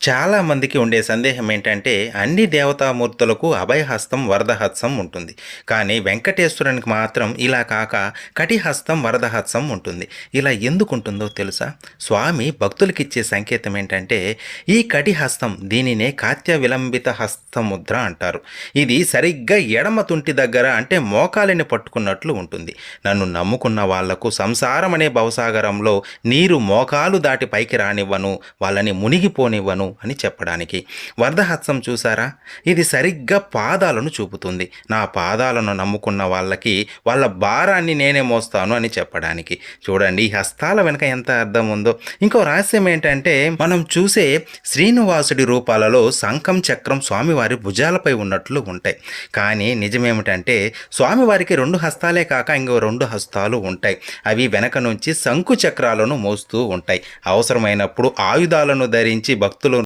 చాలా మందికి ఉండే సందేహం ఏంటంటే అన్ని దేవతామూర్తులకు అభయహస్తం వరదహస్తం ఉంటుంది. కానీ వెంకటేశ్వరునికి మాత్రం ఇలా కాక కటిహస్తం వరదహస్తం ఉంటుంది. ఇలా ఎందుకుంటుందో తెలుసా? స్వామి భక్తులకిచ్చే సంకేతం ఏంటంటే ఈ కటిహస్తం దీనినే కాత్య విలంబిత హస్తముద్ర అంటారు. ఇది సరిగ్గా ఎడమ తుంటి దగ్గర అంటే మోకాలిని పట్టుకున్నట్లు ఉంటుంది. నన్ను నమ్ముకున్న వాళ్లకు సంసారం అనే భవసాగరంలో నీరు మోకాలు దాటి పైకి రానివ్వను, వాళ్ళని మునిగిపోనివ్వను అని చెప్పడానికి. వరదహస్తం చూసారా? ఇది సరిగ్గా పాదాలను చూపుతుంది. నా పాదాలను నమ్ముకున్న వాళ్ళకి వాళ్ళ భారాన్ని నేనే మోస్తాను అని చెప్పడానికి. చూడండి ఈ హస్తాల వెనుక ఎంత అర్థం ఉందో. ఇంకో రహస్యం ఏంటంటే మనం చూసే శ్రీనివాసుడి రూపాలలో శంఖం చక్రం స్వామివారి భుజాలపై ఉన్నట్లు ఉంటాయి. కానీ నిజమేమిటంటే స్వామివారికి 2 హస్తాలే కాక ఇంకో 2 హస్తాలు ఉంటాయి. అవి వెనక నుంచి శంకు చక్రాలను మోస్తూ ఉంటాయి. అవసరమైనప్పుడు ఆయుధాలను ధరించి భక్తులు